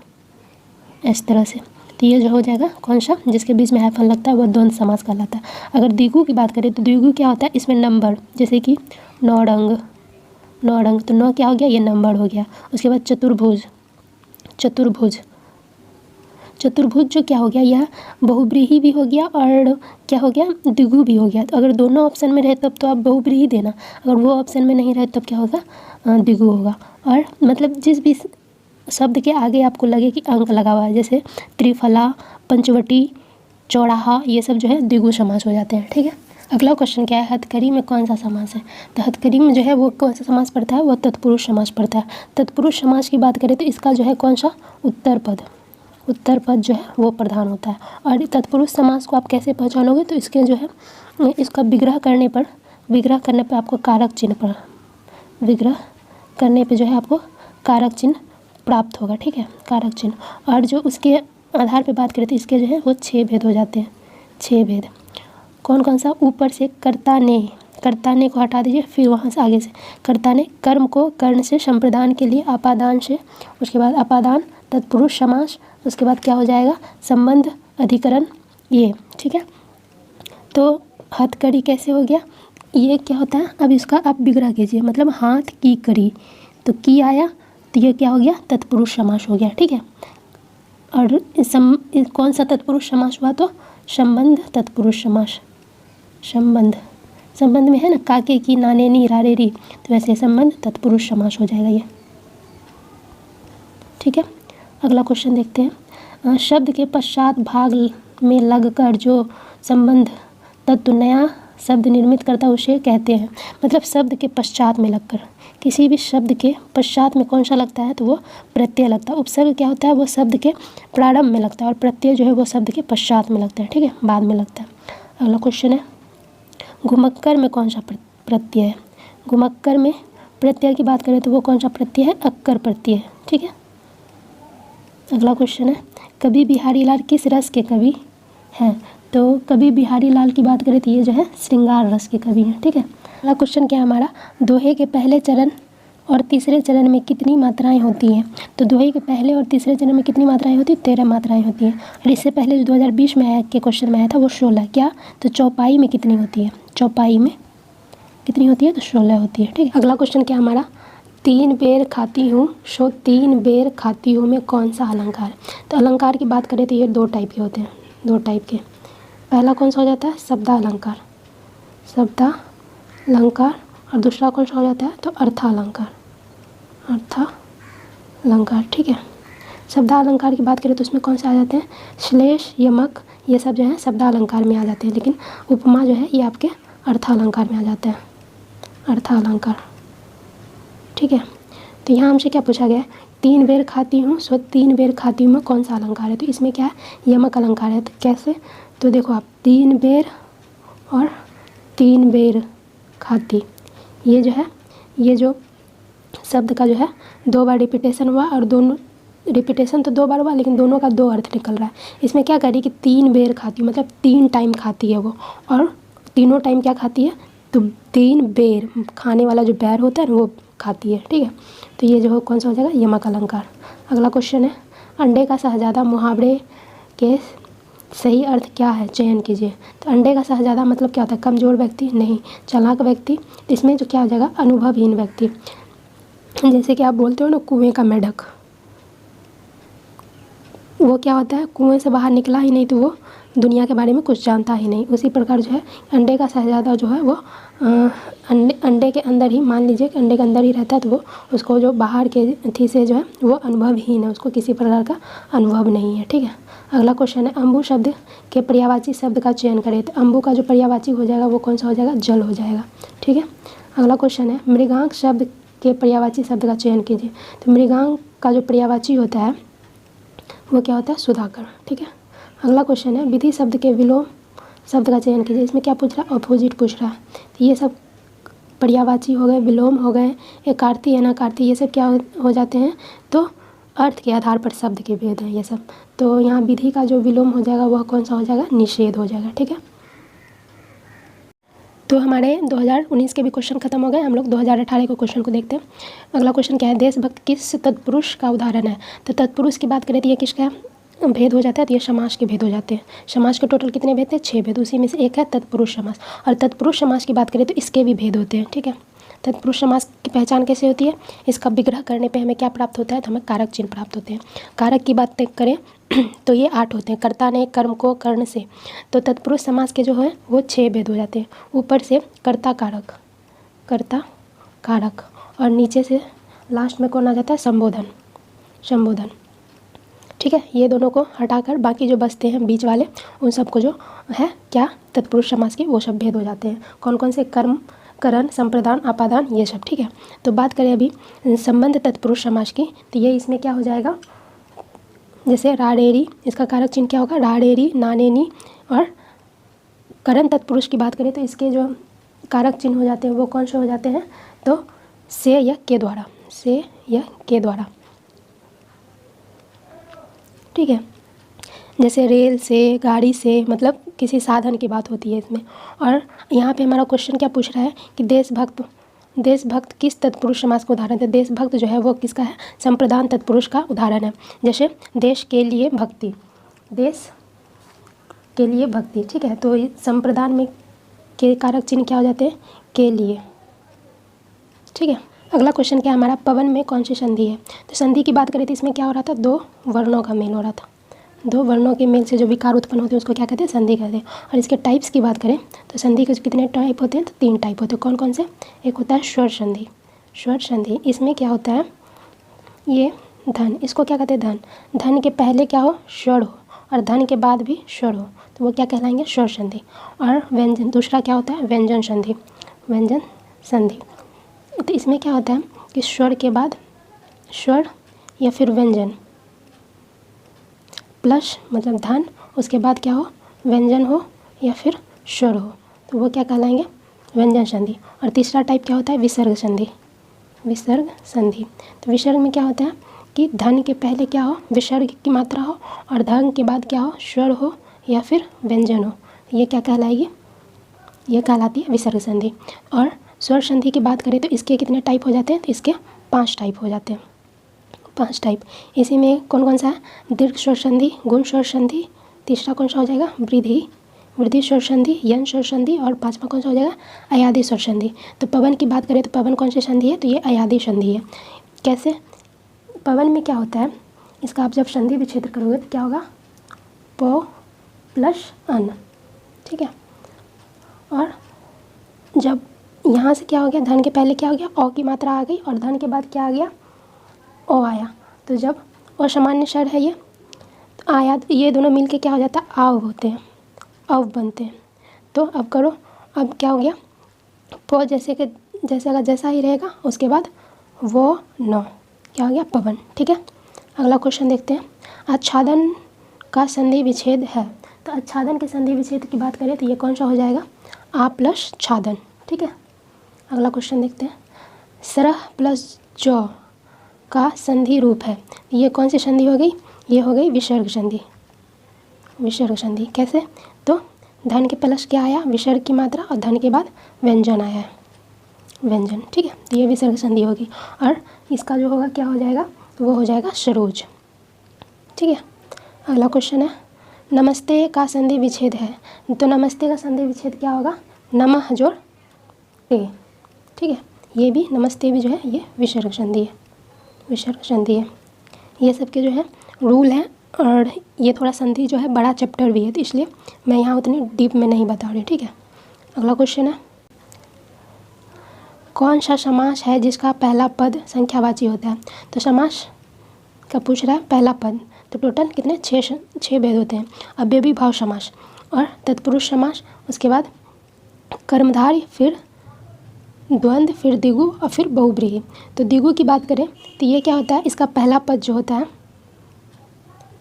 इस तरह से। तो ये जो हो जाएगा कौन सा, जिसके बीच में हाइफन लगता है वो द्वंद्व समास कहलाता है। अगर द्विगु की बात करें तो द्विगु क्या होता है, इसमें नंबर, जैसे कि नौरंग, नौरंग, तो 9 क्या हो गया, ये नंबर हो गया। उसके बाद चतुर्भुज, चतुर्भुज, चतुर्भुज जो क्या हो गया, यह बहुव्रीहि भी हो गया और क्या हो गया, द्विगु भी हो गया। तो अगर दोनों ऑप्शन में रहे तब तो आप बहुव्रीहि देना, अगर वो ऑप्शन में नहीं रहे तब क्या होगा, द्विगु होगा। और मतलब जिस भी शब्द के आगे आपको लगे कि अंक लगा हुआ है, जैसे त्रिफला, पंचवटी, चौराहा, ये सब जो है द्विगु समास हो जाते हैं, ठीक है। अगला क्वेश्चन क्या है, हथकड़ी में कौन सा समास है। तो हथकड़ी में जो है वो कौन सा समास पड़ता है, वो तत्पुरुष समास पड़ता है। तत्पुरुष समास की बात करें तो इसका जो है कौन सा, उत्तर पद, उत्तर पद जो है वो प्रधान होता है। और तत्पुरुष समास को आप कैसे पहचानोगे, तो इसके जो है इसका विग्रह करने पर आपको कारक चिन्ह पर, विग्रह करने पे जो है आपको कारक चिन्ह प्राप्त होगा, ठीक है, कारक चिन्ह। और जो उसके आधार पे बात करें तो इसके जो है वो 6 भेद हो जाते हैं, 6 भेद। कौन कौन सा, ऊपर से कर्ता ने, कर्ता ने को हटा दीजिए, फिर वहाँ से आगे से कर्ता ने, कर्म को कर्ण से संप्रदान के लिए अपादान से, उसके बाद अपादान तत्पुरुष समास, उसके बाद क्या हो जाएगा, संबंध अधिकरण, ये, ठीक है। तो हथकड़ी कैसे हो गया, ये क्या होता है, अब इसका आप विग्रह कीजिए, मतलब हाथ की कड़ी, तो की आया तो ये क्या हो गया, तत्पुरुष समास हो गया। ठीक है, और कौन सा तत्पुरुष समास हुआ, तो संबंध तत्पुरुष समास। संबंध में है ना, काके की नाने नी रारे री, तो वैसे संबंध तत्पुरुष समास हो जाएगा ये। ठीक है, अगला क्वेश्चन देखते हैं। शब्द के पश्चात भाग में लगकर जो संबंध तत्व नया शब्द निर्मित करता है उसे कहते हैं। मतलब शब्द के पश्चात में लगकर, किसी भी शब्द के पश्चात में कौन सा लगता है, तो वो प्रत्यय लगता है। उपसर्ग क्या होता है, वो शब्द के प्रारंभ में लगता है, और प्रत्यय जो है वो शब्द के पश्चात में लगता है। ठीक है, बाद में लगता है। अगला क्वेश्चन है, घुमक्कर में कौन सा प्रत्यय है। घुमक्कर में प्रत्यय की बात करें तो वो कौन सा प्रत्यय है, अक्कर प्रत्यय है। ठीक है, अगला क्वेश्चन है, कवि बिहारी लाल किस रस के कवि हैं। तो कवि बिहारी लाल की बात करें तो ये जो है श्रृंगार रस के कवि हैं। ठीक है, अगला क्वेश्चन क्या है हमारा, दोहे के पहले चरण और तीसरे चरण में कितनी मात्राएं होती हैं। तो दोहे के पहले और तीसरे चरण में कितनी मात्राएं होती हैं, 13 मात्राएं होती हैं। और इससे पहले जो 2020 में आया के क्वेश्चन में आया था वो 16। क्या, तो चौपाई में कितनी होती है, चौपाई में कितनी होती है, तो 16 होती है। ठीक है, अगला क्वेश्चन क्या हमारा, 3 बेर खाती हूँ सो 3 बेर खाती हूँ में कौन सा अलंकार है। तो अलंकार की बात करें तो ये 2 टाइप के होते हैं, 2 टाइप के। पहला कौन सा हो जाता है, शब्दालंकार, शब्दालंकार, और दूसरा कौन सा हो जाता है, तो अर्थालंकार, अर्थालंकार। ठीक है, शब्दालंकार की बात करें तो उसमें कौन से आ जाते हैं, श्लेष, यमक, ये सब जो है शब्दालंकार में आ जाते हैं, लेकिन उपमा जो है ये आपके अर्थालंकार में आ जाता है, अर्थालंकार। ठीक है, तो यहाँ हमसे क्या पूछा गया है, 3 बेर खाती हूँ सो 3 बेर खाती हूँ में कौन सा अलंकार है। तो इसमें क्या है, यमक अलंकार है। तो कैसे, तो देखो आप 3 बेर और 3 बेर खाती, ये जो है, ये जो शब्द का जो है 2 बार रिपीटेशन हुआ, और दोनों रिपीटेशन तो 2 बार हुआ लेकिन दोनों का 2 अर्थ निकल रहा है। इसमें क्या करी कि 3 बेर खाती, मतलब 3 टाइम खाती है वो, और तीनों टाइम क्या खाती है, तो 3 बेर, खाने वाला जो बैर होता है ना वो खाती है। ठीक है, तो ये जो कौन सा हो जाएगा, यमक अलंकार। अगला क्वेश्चन है, अंडे का शहजादा मुहावरे के सही अर्थ क्या है, चयन कीजिए। तो अंडे का शहजादा मतलब क्या होता है, कमज़ोर व्यक्ति नहीं, चालाक व्यक्ति। इसमें जो क्या हो जाएगा, अनुभवहीन व्यक्ति। जैसे कि आप बोलते हो ना, कुएं का मेढक, वो क्या होता है, कुएं से बाहर निकला ही नहीं तो वो दुनिया के बारे में कुछ जानता ही नहीं। उसी प्रकार जो है अंडे का शहजादा जो है वो अंडे के अंदर ही, मान लीजिए कि अंडे के अंदर ही रहता है, तो वो उसको जो बाहर के थी से जो है वो अनुभवहीन है, उसको किसी प्रकार का अनुभव नहीं है। ठीक है, अगला क्वेश्चन है, अम्बु शब्द के पर्यायवाची शब्द का चयन करें। तो अम्बु का जो पर्यायवाची हो जाएगा वो कौन सा हो जाएगा, जल हो जाएगा। ठीक है, अगला क्वेश्चन है, मृगांक शब्द के पर्यायवाची शब्द का चयन कीजिए। तो मृगांक का जो पर्यायवाची होता है वो क्या होता है, सुधाकर। ठीक है, अगला क्वेश्चन है, विधि शब्द के विलोम शब्द का चयन कीजिए। इसमें क्या पूछ रहा है, अपोजिट पूछ रहा है। तो ये सब पर्यायवाची हो गए, विलोम हो गए, एकार्थी, अनाकार्थी, ये सब क्या हो जाते हैं, तो अर्थ के आधार पर शब्द के भेद हैं ये सब। तो यहाँ विधि का जो विलोम हो जाएगा वह कौन सा हो जाएगा, निषेध हो जाएगा। ठीक है, तो हमारे 2019 के भी क्वेश्चन खत्म हो गए, हम लोग 2018 के क्वेश्चन को देखते हैं। अगला क्वेश्चन क्या है, देशभक्त किस तत्पुरुष का उदाहरण है। तो तत्पुरुष की बात करें तो ये किसका भेद हो जाता है, तो ये समास के भेद हो जाते हैं। समास के टोटल कितने भेद थे, 6 भेद, उसी में से एक है तत्पुरुष समास। और तत्पुरुष समास की बात करें तो इसके भी भेद होते हैं। ठीक है, तत्पुरुष समास की पहचान कैसे होती है, इसका विग्रह करने पे हमें क्या प्राप्त होता है, तो हमें कारक चिन्ह प्राप्त होते हैं। कारक की बात करें तो ये 8 होते हैं, कर्ता ने कर्म को कर्ण से। तो तत्पुरुष समास के जो है वो 6 भेद हो जाते हैं। ऊपर से कर्ता कारक, कर्ता कारक, और नीचे से लास्ट में कौन आ जाता है, संबोधन, संबोधन। ठीक है, ये दोनों को हटाकर बाकी जो बचते हैं बीच वाले, उन सबको जो है क्या, तत्पुरुष समास के वो सब भेद हो जाते हैं। कौन कौन से, कर्म, करण, संप्रदान, अपादान, ये सब। ठीक है, तो बात करें अभी संबंध तत्पुरुष समास की, तो ये इसमें क्या हो जाएगा, जैसे राडेरी, इसका कारक चिन्ह क्या होगा, राडेरी, नानेनी। और करण तत्पुरुष की बात करें तो इसके जो कारक चिन्ह हो जाते हैं वो कौन से हो जाते हैं, तो से या के द्वारा, से या के द्वारा। ठीक है, जैसे रेल से, गाड़ी से, मतलब किसी साधन की बात होती है इसमें। और यहाँ पे हमारा क्वेश्चन क्या पूछ रहा है कि देशभक्त किस तत्पुरुष समास का उदाहरण है। देशभक्त जो है वो किसका है, संप्रदान तत्पुरुष का उदाहरण है। जैसे देश के लिए भक्ति, देश के लिए भक्ति। ठीक है, तो संप्रदान में के कारक चिन्ह क्या हो जाते हैं, के लिए। ठीक है, अगला क्वेश्चन क्या है हमारा, पवन में कौन सी संधि है। तो संधि की बात करें तो इसमें क्या हो रहा था, दो वर्णों का मेल हो रहा था। दो वर्णों के मेल से जो विकार उत्पन्न होते हैं उसको क्या कहते हैं, संधि कहते हैं। और इसके टाइप्स की बात करें तो संधि के कितने टाइप होते हैं, तो 3 टाइप होते हैं। कौन कौन से, एक होता है स्वर संधि। स्वर संधि इसमें क्या होता है, ये धन, इसको क्या कहते हैं, धन। धन के पहले क्या हो, स्वर हो, और धन के बाद भी स्वर हो, तो वो क्या कहलाएंगे, स्वर संधि। और व्यंजन, दूसरा क्या होता है, व्यंजन संधि। व्यंजन संधि, तो इसमें क्या होता है कि स्वर के बाद स्वर या फिर व्यंजन प्लस मतलब धन, उसके बाद क्या हो, व्यंजन हो या फिर स्वर हो, तो वो क्या कहलाएंगे, व्यंजन संधि। और तीसरा टाइप क्या होता है, विसर्ग संधि। विसर्ग संधि, तो विसर्ग में क्या होता है कि धन के पहले क्या हो, विसर्ग की मात्रा हो, और धन के बाद क्या हो, स्वर हो या फिर व्यंजन हो, ये क्या कहलाएगी, ये कहलाती है विसर्ग संधि। और स्वर संधि की बात करें तो इसके कितने टाइप हो जाते हैं, तो इसके 5 टाइप हो जाते हैं, 5 टाइप। इसी में कौन कौन सा है, दीर्घ स्वर संधि, गुण स्वर संधि, तीसरा कौन सा हो जाएगा, वृद्धि स्वर संधि, यन स्वर संधि, और 5वां कौन सा हो जाएगा, अयादी स्वर संधि। तो पवन की बात करें तो पवन कौन सी संधि है, तो ये अयादी संधि है। कैसे, पवन में क्या होता है, इसका आप जब संधि विच्छेद करोगे तो क्या होगा, प प्लस अन, ठीक है। और जब यहाँ से क्या हो गया, धन के पहले क्या हो गया, अ की मात्रा आ गई, और धन के बाद क्या आ गया, ओ आया, तो जब असामान्य स्वर है ये, तो आया, ये दोनों मिलके क्या हो जाता है, आव होते हैं, अव बनते हैं। तो अब करो, अब क्या हो गया, प जैसा ही रहेगा, उसके बाद वो न, क्या हो गया, पवन, ठीक है। अगला क्वेश्चन देखते हैं, आच्छादन का संधि विच्छेद है। तो आच्छादन के संधि विच्छेद की बात करें तो ये कौन सा हो जाएगा, आ प्लस छादन, ठीक है। अगला क्वेश्चन देखते हैं, सरह प्लस जौ का संधि रूप है, ये कौन सी संधि हो गई, ये हो गई विसर्ग संधि। विसर्ग संधि कैसे, तो धन के प्लस क्या आया, विसर्ग की मात्रा, और धन के बाद व्यंजन आया है, व्यंजन, ठीक है, तो ये विसर्ग संधि होगी। और इसका जो होगा क्या हो जाएगा, तो वो हो जाएगा सरोज, ठीक है। अगला क्वेश्चन है, नमस्ते का संधि विच्छेद है। तो नमस्ते का संधि विच्छेद क्या होगा, नमः जोड़ ते, ठीक है। ये भी नमस्ते भी जो है ये विसर्ग संधि है, विसर्ग संधि है। ये सब के जो है रूल हैं, और ये थोड़ा संधि जो है बड़ा चैप्टर भी है, तो इसलिए मैं यहाँ उतनी डीप में नहीं बता रही, ठीक है। अगला क्वेश्चन है, कौन सा समास है जिसका पहला पद संख्यावाची होता है। तो समास का पूछ रहा है पहला पद, तो टोटल कितने, 6 भेद होते हैं। अव्ययी भाव समास और तत्पुरुष समास, उसके बाद कर्मधारय, फिर द्वंद्व, फिर द्विगु और फिर बहुब्रीहि। तो द्विगु की बात करें तो ये क्या होता है, इसका पहला पद जो होता है,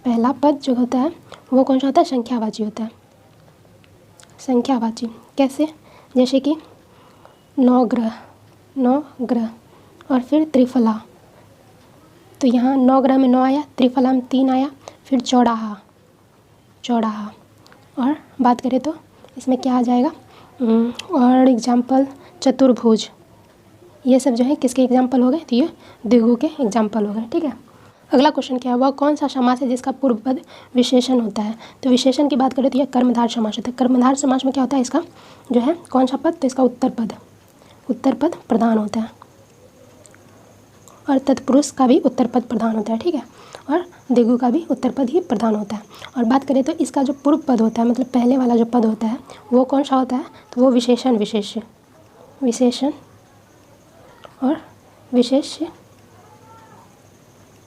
पहला पद जो होता है वो कौन सा होता है, संख्यावाची होता है, संख्यावाची। कैसे, जैसे कि नवग्रह और फिर त्रिफला, तो यहाँ 9 ग्रह में 9 आया, त्रिफला में 3 आया, फिर चौराहा। और बात करें तो इसमें क्या आ जाएगा, और एग्जाम्पल चतुर्भुज, ये सब जो है किसके एग्जाम्पल हो गए, तो ये द्विगु के एग्जाम्पल हो गए, ठीक है। अगला क्वेश्चन क्या है, वह कौन सा समास है जिसका पूर्व पद विशेषण होता है। तो विशेषण की बात करें तो यह कर्मधार समास होता है। कर्मधार समास में क्या होता है, इसका जो है कौन सा पद, तो इसका उत्तर पद प्रधान होता है, और तत्पुरुष का भी उत्तर पद प्रधान होता है, ठीक है। और द्विगु का भी उत्तर पद ही प्रधान होता है। और बात करें तो इसका जो पूर्व पद होता है, मतलब पहले वाला जो पद होता है वो कौन सा होता है, तो वो विशेषण और विशेष्य,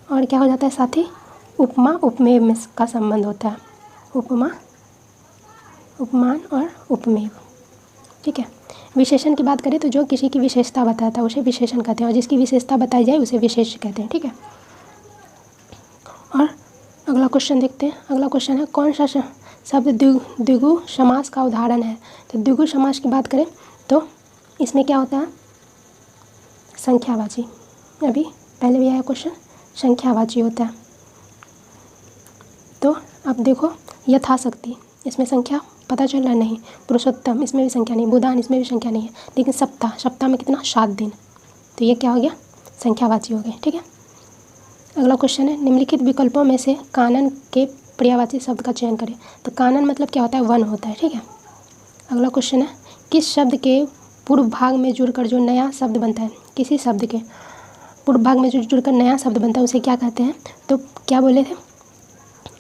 और क्या हो जाता है साथ ही, उपमा उपमेय में का संबंध होता है, उपमा उपमान और उपमेय, ठीक है। विशेषण की बात करें तो जो किसी की विशेषता बताता है उसे विशेषण कहते हैं, और जिसकी विशेषता बताई जाए उसे विशेष्य कहते हैं, ठीक है। और अगला क्वेश्चन देखते हैं। अगला क्वेश्चन है, कौन सा शब्द द्विगु समास का उदाहरण है। तो द्विगु समास की बात करें तो इसमें क्या होता है, संख्यावाची, अभी पहले भी आया क्वेश्चन, संख्यावाची होता है। तो अब देखो, यथाशक्ति, इसमें संख्या पता चल रहा है, नहीं। पुरुषोत्तम, इसमें भी संख्या नहीं। बुधान, इसमें भी संख्या नहीं है। लेकिन सप्ताह में कितना, 7 दिन, तो ये क्या हो गया, संख्यावाची हो गए, ठीक है। अगला क्वेश्चन है, निम्नलिखित विकल्पों में से कानन के पर्यायवाची शब्द का चयन करें। तो कानन मतलब क्या होता है, वन होता है, ठीक है। अगला क्वेश्चन है, किस शब्द के पूर्व भाग में जुड़कर जो नया शब्द बनता है, किसी शब्द के पूर्व भाग में जो जुड़कर नया शब्द बनता है उसे क्या कहते हैं? तो क्या बोले थे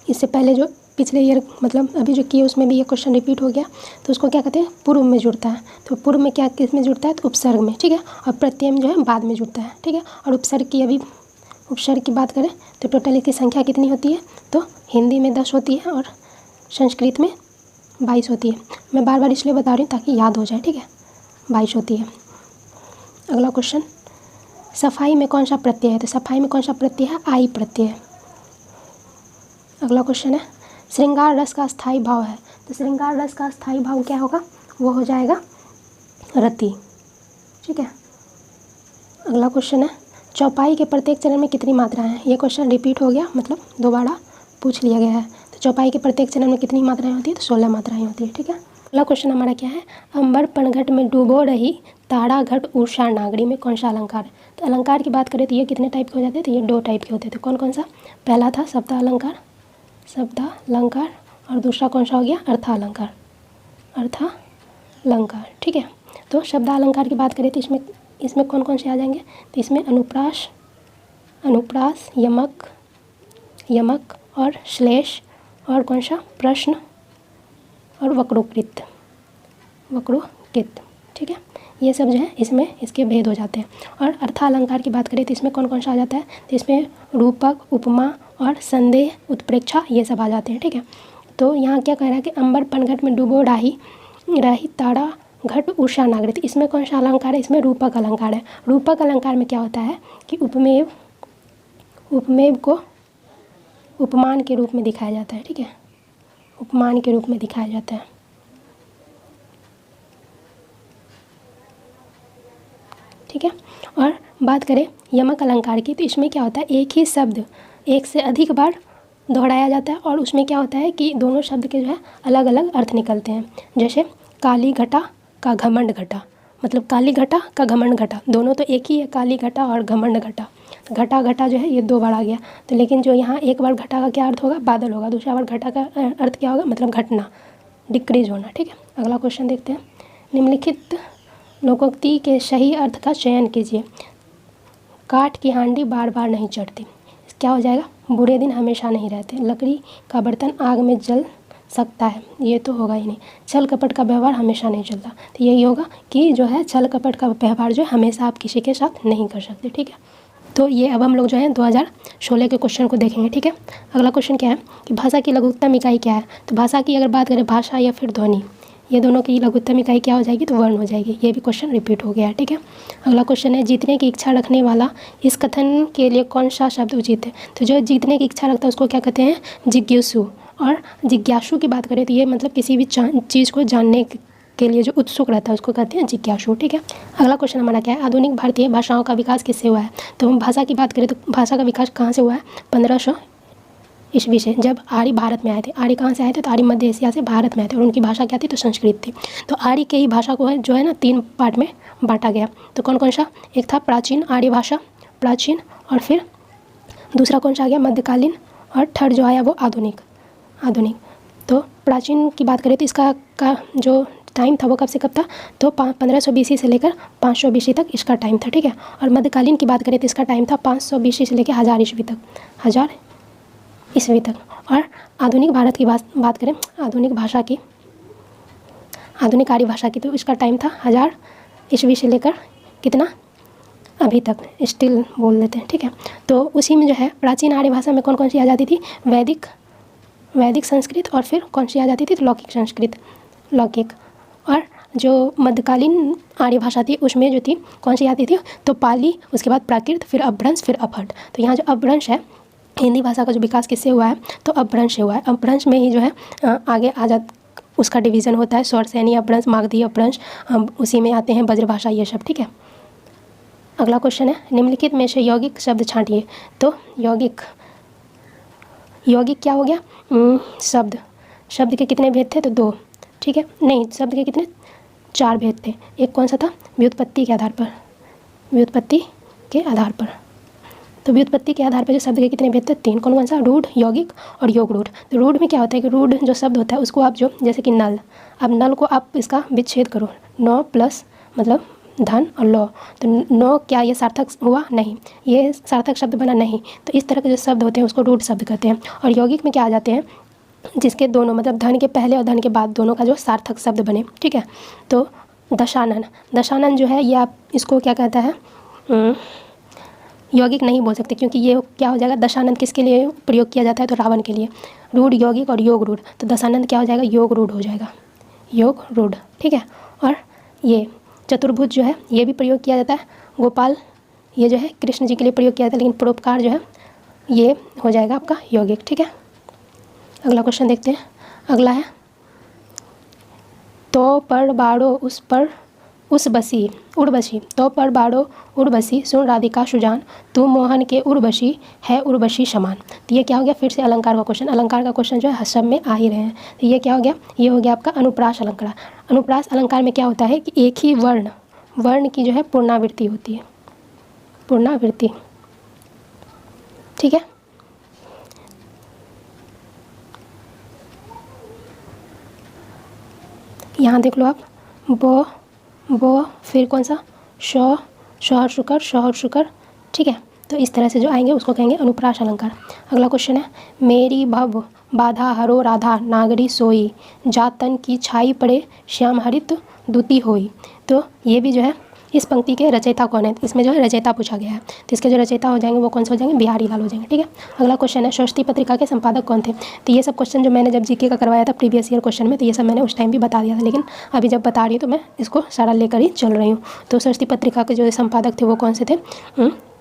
इससे पहले, जो पिछले ईयर मतलब अभी जो किए उसमें भी ये क्वेश्चन रिपीट हो गया। तो उसको क्या कहते हैं? पूर्व में जुड़ता है। तो पूर्व में क्या किस में जुड़ता है? तो उपसर्ग में, ठीक है। और प्रत्यय में जो है बाद में जुड़ता है, ठीक है। और उपसर्ग की बात करें तो टोटल इसकी संख्या कितनी होती है? तो हिंदी में 10 होती है और संस्कृत में 22 होती है। मैं बार बार इसलिए बता रही हूँ ताकि याद हो जाए, ठीक है। 22 होती है। अगला क्वेश्चन, सफाई में कौन सा प्रत्यय है? तो सफाई में कौन सा प्रत्यय है? आई प्रत्यय है। अगला क्वेश्चन है, श्रृंगार रस का स्थायी भाव है। तो श्रृंगार रस का स्थायी भाव क्या होगा? वो हो जाएगा रति, ठीक है। अगला क्वेश्चन है, चौपाई के प्रत्येक चरण में कितनी मात्राएं हैं? ये क्वेश्चन रिपीट हो गया, मतलब दोबारा पूछ लिया गया है। तो चौपाई के प्रत्येक चरण में कितनी मात्राएं होती है? तो 16 मात्राएं होती है, ठीक है। अगला क्वेश्चन हमारा क्या है, अंबर पनघट में डूबो रही तारा घट उषा नागरी में कौन सा अलंकार है? तो अलंकार की बात करें तो ये कितने टाइप के हो जाते हैं? तो ये 2 टाइप के होते थे। कौन कौन सा? पहला था शब्दालंकार, और दूसरा कौन सा हो गया? अर्थालंकार, ठीक है। तो शब्दालंकार की बात करें तो इसमें कौन कौन से आ जाएंगे? तो इसमें अनुप्रास, यमक और श्लेष, और कौन सा? प्रश्न और वक्रोकृत, ठीक है। ये सब जो है इसमें इसके भेद हो जाते हैं। और अर्थालंकार की बात करें तो इसमें कौन कौन सा आ जाता है? तो इसमें रूपक, उपमा और संदेह, उत्प्रेक्षा, ये सब आ जाते हैं, ठीक है। तो यहाँ क्या कह रहा है कि अंबर पनघट में डूबो राही तारा घट उषा नागरी। तो इसमें कौन सा अलंकार है? इसमें रूपक अलंकार है। रूपक अलंकार में क्या होता है कि उपमेय को उपमान के रूप में दिखाया जाता है, ठीक है। उपमान के रूप में दिखाया जाता है, ठीक है। और बात करें यमक अलंकार की तो इसमें क्या होता है? एक ही शब्द एक से अधिक बार दोहराया जाता है और उसमें क्या होता है कि दोनों शब्द के जो है अलग अलग अर्थ निकलते हैं। जैसे काली घटा का घमंड घटा, मतलब काली घटा का घमंड घटा, दोनों तो एक ही है, काली घटा और घमंड घटा। घटा घटा जो है ये 2 बार आ गया। तो लेकिन जो यहाँ एक बार घटा का क्या अर्थ होगा? बादल होगा। दूसरा बार घटा का अर्थ क्या होगा? मतलब घटना, डिक्रीज होना, ठीक है। अगला क्वेश्चन देखते हैं, निम्नलिखित लोकोक्ति के सही अर्थ का चयन कीजिए। काठ की हांडी बार बार नहीं चढ़ती, क्या हो जाएगा? बुरे दिन हमेशा नहीं रहते। लकड़ी का बर्तन आग में जल सकता है, ये तो होगा ही नहीं। छल कपट का व्यवहार हमेशा नहीं चलता, तो यही होगा कि जो है छल कपट का व्यवहार जो है हमेशा आप किसी के साथ नहीं कर सकते, ठीक है। तो ये अब हम लोग जो है 2016 के क्वेश्चन को देखेंगे, ठीक है। अगला क्वेश्चन क्या है कि भाषा की लघुत्तम इकाई क्या है? तो भाषा की अगर बात करें, भाषा या फिर ध्वनि, ये दोनों की लघुत्तम इकाई क्या हो जाएगी? तो वर्ण हो जाएगी। ये भी क्वेश्चन रिपीट हो गया है, ठीक है। अगला क्वेश्चन है, जीतने की इच्छा रखने वाला इस कथन के लिए कौन सा शब्द उचित है? तो जो जीतने की इच्छा रखता है उसको क्या कहते हैं? जिज्ञासु। और जिज्ञासु की बात करें तो ये मतलब किसी भी चीज़ को जानने के लिए जो उत्सुक रहता है उसको कहते हैं जिज्ञासु, ठीक है। अगला क्वेश्चन हमारा क्या है, आधुनिक भारतीय भाषाओं का विकास किससे हुआ है? तो हम भाषा की बात करें तो भाषा का विकास कहाँ से हुआ है? 1500 ईस्वी से, जब आर्य भारत में आए थे। आर्य कहाँ से आए थे? तो आर्य मध्य एशिया से भारत में आए थे और उनकी भाषा क्या थी? तो संस्कृत थी। तो आर्य के ही भाषा को है जो है ना 3 पार्ट में बांटा गया। तो कौन कौन सा? एक था प्राचीन आर्य भाषा, प्राचीन, और फिर दूसरा कौन सा आ गया? मध्यकालीन, और थर्ड जो आया वो आधुनिक। तो प्राचीन की बात करें तो इसका का जो टाइम था वो कब से कब था? तो 1500 BC से लेकर 500 BC तक इसका टाइम था, ठीक है। और मध्यकालीन की बात करें तो इसका टाइम था 500 BC से लेकर 1000 ईस्वी तक, 1000 ईस्वी तक। और आधुनिक भारत की बात करें, आधुनिक आर्य भाषा की, तो इसका टाइम था 1000 ईस्वी से लेकर कितना अभी तक स्टिल बोल देते हैं, ठीक है। तो उसी में जो है प्राचीन आर्य भाषा में कौन कौन सी आ जाती थी? वैदिक संस्कृत, और फिर कौन सी आ जाती थी? तो लौकिक संस्कृत, लौकिक। और जो मध्यकालीन आर्य भाषा थी उसमें जो थी कौन सी आती थी? तो पाली, उसके बाद प्राकृत, फिर अपभ्रंश, फिर अपहट। तो यहाँ जो अपभ्रंश है, हिंदी भाषा का जो विकास किससे हुआ है? तो अपभ्रंश से हुआ है। अपभ्रंश में ही जो है आगे उसका डिवीज़न होता है, स्वर सैनी अपभ्रंश, मागधी अपभ्रंश, उसी में आते हैं ब्रजभाषा, ये सब, ठीक है। अगला क्वेश्चन है, निम्नलिखित में से यौगिक शब्द छांटिए। तो यौगिक क्या हो गया? शब्द के कितने भेद थे? तो 2, ठीक है। नहीं, शब्द के कितने? 4 भेद थे। एक कौन सा था? व्युत्पत्ति के आधार पर। तो व्युत्पत्ति के आधार पर जो शब्द के कितने भेद थे? 3। कौन कौन सा? रूढ़, यौगिक और योग रूढ़। तो रूढ़ में क्या होता है कि रूढ़ जो शब्द होता है उसको आप जो, जैसे कि नल, अब नल को आप इसका विच्छेद करो, 9 + मतलब धन और लो, तो नो क्या ये सार्थक हुआ? नहीं, ये सार्थक शब्द बना नहीं। तो इस तरह के जो शब्द होते हैं उसको रूढ़ शब्द कहते हैं। और यौगिक में क्या आ जाते हैं? जिसके दोनों मतलब धन के पहले और धन के बाद दोनों का जो सार्थक शब्द बने, ठीक है। तो दशानन, दशानन जो है ये आप इसको क्या कहता है? यौगिक नहीं बोल सकते, क्योंकि ये क्या हो जाएगा? दशानंद किसके लिए प्रयोग किया जाता है? तो रावण के लिए। रूढ़ यौगिक और योग रूढ़, तो दशानंद क्या हो जाएगा? योग रूढ़ हो जाएगा, योग रूढ़, ठीक है। और ये चतुर्भुज जो है ये भी प्रयोग किया जाता है। गोपाल ये जो है कृष्ण जी के लिए प्रयोग किया जाता है, लेकिन परोपकार जो है ये हो जाएगा आपका यौगिक, ठीक है। अगला क्वेश्चन देखते हैं। अगला है तो पर बाड़ो उस पर उस बसी उर्वशी, तो पर बाड़ो उर्वशी सुन राधिका सुजान, तू मोहन के उर्वशी है उर्वशी समान। तो ये क्या हो गया? फिर से अलंकार का क्वेश्चन। अलंकार का क्वेश्चन जो है सब में आ ही रहे हैं। तो ये क्या हो गया? ये हो गया आपका अनुप्रास अलंकार। अनुप्रास अलंकार में क्या होता है कि एक ही वर्ण की जो है पुनरावृत्ति होती है, पुनरावृत्ति, ठीक है। यहाँ देख लो आप, बो फिर कौन सा? शौ और शुकर, ठीक है। तो इस तरह से जो आएंगे उसको कहेंगे अनुप्रास अलंकार। अगला क्वेश्चन है मेरी भव बाधा हरो राधा नागरी सोई, जातन की छाई पड़े श्याम हरित दूती होई। तो ये भी जो है इस पंक्ति के रचयिता कौन है? तो इसमें जो है रचयिता पूछा गया है। तो इसके जो रचयिता हो जाएंगे वो कौन से हो जाएंगे? बिहारी लाल हो जाएंगे, ठीक है। अगला क्वेश्चन है स्वस्ति पत्रिका के संपादक कौन थे? तो ये सब क्वेश्चन जो मैंने जब जीके का करवाया था प्रीवियस ईयर क्वेश्चन में, तो ये सब मैंने उस टाइम भी बता दिया था, लेकिन अभी जब बता रही हूँ तो मैं इसको सारा लेकर ही चल रही हूँ। तो स्वस्ति पत्रिका के जो संपादक थे वो कौन से थे?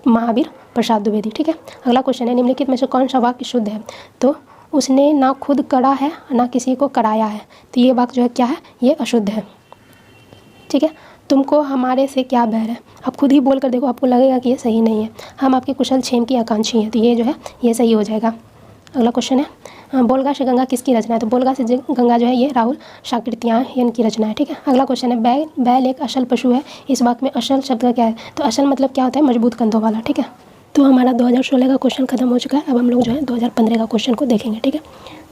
महावीर प्रसाद द्विवेदी, ठीक है। अगला क्वेश्चन है निम्नलिखित में से कौन सा वाक्य शुद्ध है? तो उसने ना खुद करा है ना किसी को कराया है। तो ये वाक्य जो है क्या है? ये अशुद्ध है, ठीक है। तुमको हमारे से क्या बैर है? आप खुद ही बोल कर देखो, आपको लगेगा कि ये सही नहीं है। हम आपके कुशल क्षेम की आकांक्षी हैं, तो ये जो है ये सही हो जाएगा। अगला क्वेश्चन है बोलगा से गंगा किसकी रचना है? तो बोलगा से गंगा जो है ये राहुल शाकृत्यायन इनकी रचना है, ठीक है। अगला क्वेश्चन है बैल एक असल पशु है, इस वाक्य में असल शब्द का क्या है? तो असल मतलब क्या होता है? मजबूत कंधों वाला, ठीक है। तो हमारा 2016 का क्वेश्चन खत्म हो चुका है। अब हम लोग जो है 2015 का क्वेश्चन को देखेंगे, ठीक है।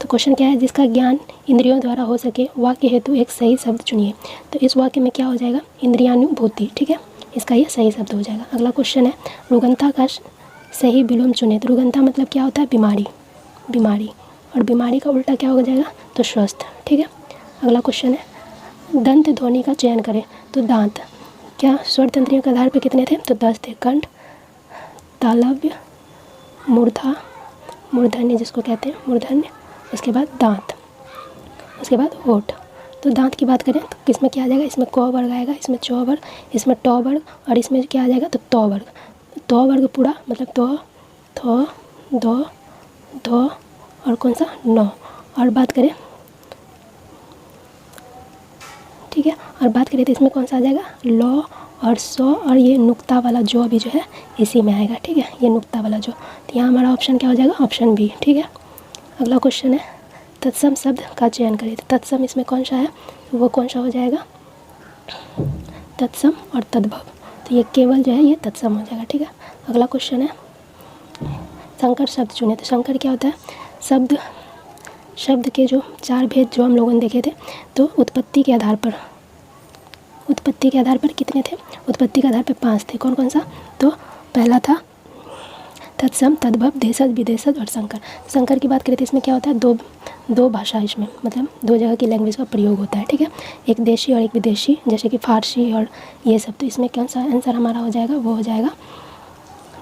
तो क्वेश्चन क्या है? जिसका ज्ञान इंद्रियों द्वारा हो सके वाक्य हेतु एक सही शब्द चुनिए। तो इस वाक्य में क्या हो जाएगा? इंद्रियानुभूति, ठीक है। इसका ये सही शब्द हो जाएगा। अगला क्वेश्चन है रुगंता का सही विलोम चुने। तो रुगंता मतलब क्या होता है? बीमारी, और बीमारी का उल्टा क्या हो जाएगा? तो स्वस्थ, ठीक है। अगला क्वेश्चन है दंत ध्वनि का चयन करें। तो दांत क्या स्वर तंत्रियों के आधार पर कितने थे? तो 10 थे। कंठ, तालव्य, मूर्धन्य जिसको कहते हैं मूर्धन्य, उसके बाद दांत, उसके बाद होठ। तो दांत की बात करें तो किसमें क्या आ जाएगा? इसमें क वर्ग आएगा, इसमें च वर्ग, इसमें ट वर्ग, और इसमें क्या आ जाएगा? तो त वर्ग। तो वर्ग पूरा मतलब तो, थो, दो, धो और कौन सा? नौ। और बात करें, ठीक है, और बात करें तो इसमें कौन सा आ जाएगा? लौ और सौ, और ये नुक्ता वाला जो भी जो है इसी में आएगा, ठीक है। ये नुक्ता वाला जो, तो यहाँ हमारा ऑप्शन क्या हो जाएगा? ऑप्शन बी, ठीक है। अगला क्वेश्चन है तत्सम शब्द का चयन करें। तो तत्सम इसमें कौन सा है? वो कौन सा हो जाएगा? तत्सम और तद्भव। तो ये केवल जो है ये तत्सम हो जाएगा, ठीक है। अगला क्वेश्चन है संकर शब्द चुने। तो संकर क्या होता है? शब्द के जो 4 भेद जो हम लोगों ने देखे थे, तो उत्पत्ति के आधार पर कितने थे? उत्पत्ति के आधार पर 5 थे। कौन कौन सा? तो पहला था तत्सम, तद्भव, देशज, विदेशज और संकर। संकर की बात करें तो इसमें क्या होता है? दो भाषा, इसमें मतलब 2 जगह की लैंग्वेज का प्रयोग होता है, ठीक है। एक देशी और एक विदेशी, जैसे कि फारसी और ये सब। तो इसमें कौन सा आंसर हमारा हो जाएगा? वो हो जाएगा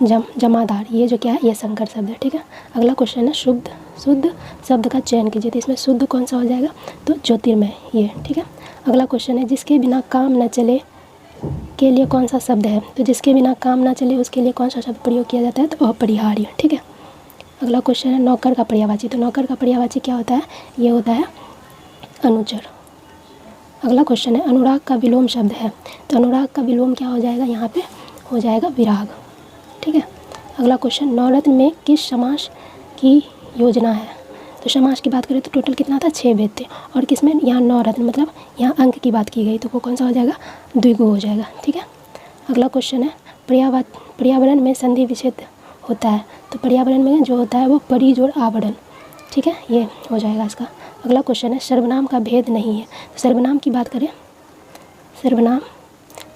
जमादार। ये जो क्या है? ये संकर शब्द है, ठीक है। अगला क्वेश्चन है शुद्ध शब्द का चयन कीजिए। तो इसमें शुद्ध कौन सा हो जाएगा? तो ज्योतिर्मय, ये, ठीक है। अगला क्वेश्चन है जिसके बिना काम न चले के लिए कौन सा शब्द है? तो जिसके बिना काम ना चले उसके लिए कौन सा शब्द प्रयोग किया जाता है? तो अपरिहार्य, ठीक है। अगला क्वेश्चन है नौकर का पर्यायवाची। तो नौकर का पर्यायवाची क्या होता है? ये होता है अनुचर। अगला क्वेश्चन है अनुराग का विलोम शब्द है। तो अनुराग का विलोम क्या हो जाएगा? यहाँ पे हो जाएगा विराग, ठीक है। अगला क्वेश्चन नवरत्न में किस समास की योजना है? तो समास की बात करें तो टोटल कितना था? 6 भेद थे। और किसमें? यहाँ नवरत्न मतलब यहाँ अंक की बात की गई, तो वो कौन सा हो जाएगा? द्विगु हो जाएगा, ठीक है। अगला क्वेश्चन है पर्यावरण में संधि विच्छेद होता है। तो पर्यावरण में जो होता है वो परि जोड़ आवरण, ठीक है, ये हो जाएगा इसका। अगला क्वेश्चन है सर्वनाम का भेद नहीं है। तो सर्वनाम की बात करें, सर्वनाम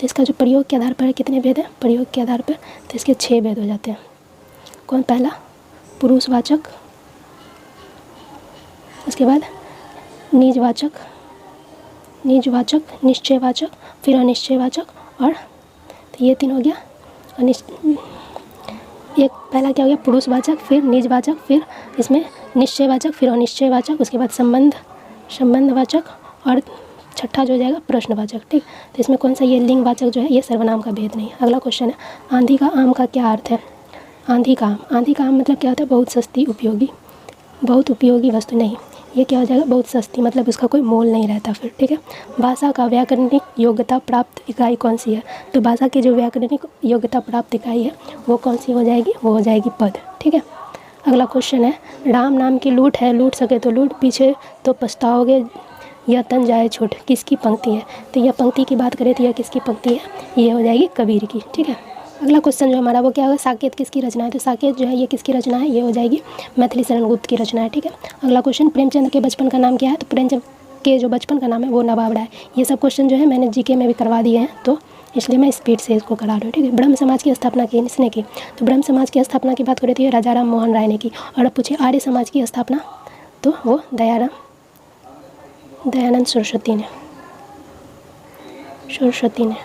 तो इसका जो प्रयोग के आधार पर है, कितने भेद हैं प्रयोग के आधार पर, तो इसके 6 भेद हो जाते हैं। कौन? पहला पुरुषवाचक, उसके बाद निजवाचक, निश्चयवाचक, फिर अनिश्चयवाचक, और तो ये 3 हो गया। एक पहला क्या हो गया? पुरुषवाचक, फिर निजवाचक, फिर इसमें निश्चयवाचक, फिर अनिश्चयवाचक, उसके बाद संबंधवाचक, और छठा जो हो जाएगा प्रश्नवाचक। ठीक, तो इसमें कौन सा? ये लिंगवाचक जो है ये सर्वनाम का भेद नहीं है। अगला क्वेश्चन है, आंधी का आम का क्या अर्थ है? आंधी का आम मतलब क्या होता है? बहुत सस्ती, उपयोगी, बहुत उपयोगी वस्तु। नहीं, ये क्या हो जाएगा? बहुत सस्ती, मतलब उसका कोई मोल नहीं रहता फिर। ठीक है, भाषा का व्याकरणिक योग्यता प्राप्त इकाई कौन सी है? तो भाषा की जो व्याकरणिक योग्यता प्राप्त इकाई है वो कौन सी हो जाएगी? वो हो जाएगी पद। ठीक है, अगला क्वेश्चन है, राम नाम की लूट है, लूट सके तो लूट, पीछे तो पछताओगे, यह तन जाए छूट, किसकी पंक्ति है? तो यह पंक्ति की बात करें तो यह किसकी पंक्ति है? ये हो जाएगी कबीर की। ठीक है, अगला क्वेश्चन जो हमारा वो क्या होगा? साकेत किसकी रचना है? तो साकेत जो है ये किसकी रचना है? ये हो जाएगी मैथिली शरण गुप्त की रचना है। ठीक है, अगला क्वेश्चन, प्रेमचंद के बचपन का नाम क्या है? तो प्रेमचंद के जो बचपन का नाम है वो नवाब राय। ये सब क्वेश्चन जो है मैंने जीके में भी करवा दिए हैं, तो इसलिए मैं स्पीड से इसको करा रही हूँ। ठीक है, ब्रह्म समाज की स्थापना की किसने की? तो ब्रह्म समाज की स्थापना की बात करें तो ये राजा राम मोहन राय ने की। और अब पूछिए आर्य समाज की स्थापना, तो वो दयानंद सरस्वती ने।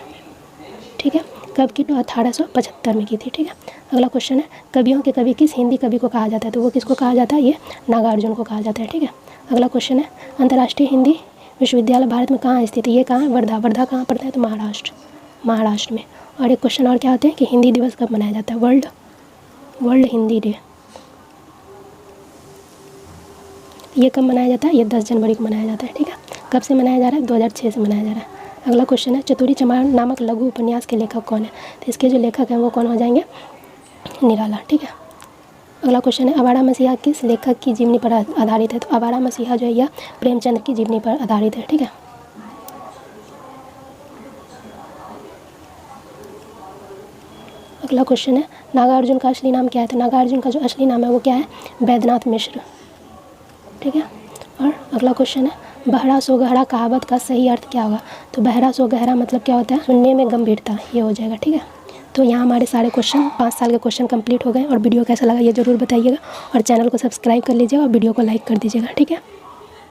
ठीक है, कब की? तो 1875 में की थी। ठीक है, अगला क्वेश्चन है, कवियों के कवि किस हिंदी कवि को कहा जाता है? तो वो किसको कहा जाता है? ये नागार्जुन को कहा जाता है। ठीक है, अगला क्वेश्चन है, अंतर्राष्ट्रीय हिंदी विश्वविद्यालय भारत में कहाँ स्थित है? ये कहाँ है? वर्धा कहाँ पड़ता है? तो महाराष्ट्र में। और एक क्वेश्चन और क्या होते हैं कि हिंदी दिवस कब मनाया जाता है? वर्ल्ड हिंदी डे, ये कब मनाया जाता है? ये 10 जनवरी को मनाया जाता है। ठीक है, कब से मनाया जा रहा है? 2006 से मनाया जा रहा है। अगला क्वेश्चन है, चतुरी चमार नामक लघु उपन्यास के लेखक कौन है? तो इसके जो लेखक हैं वो कौन हो जाएंगे? निराला। ठीक है, अगला क्वेश्चन है, आवारा मसीहा किस लेखक की जीवनी पर आधारित है? तो आवारा मसीहा जो है यह प्रेमचंद की जीवनी पर आधारित है। ठीक है, अगला क्वेश्चन है, नागार्जुन का असली नाम क्या है? तो नागार्जुन का जो असली नाम है वो क्या है? वैद्यनाथ मिश्र। ठीक है, और अगला क्वेश्चन है, बहरा सो गहरा कहावत का सही अर्थ क्या होगा? तो बहरा सो गहरा मतलब क्या होता है? सुनने में गंभीरता, ये हो जाएगा। ठीक है, तो यहाँ हमारे सारे क्वेश्चन 5 साल के क्वेश्चन कंप्लीट हो गए। और वीडियो कैसा लगा ये ज़रूर बताइएगा, और चैनल को सब्सक्राइब कर लीजिएगा और वीडियो को लाइक कर दीजिएगा। ठीक है।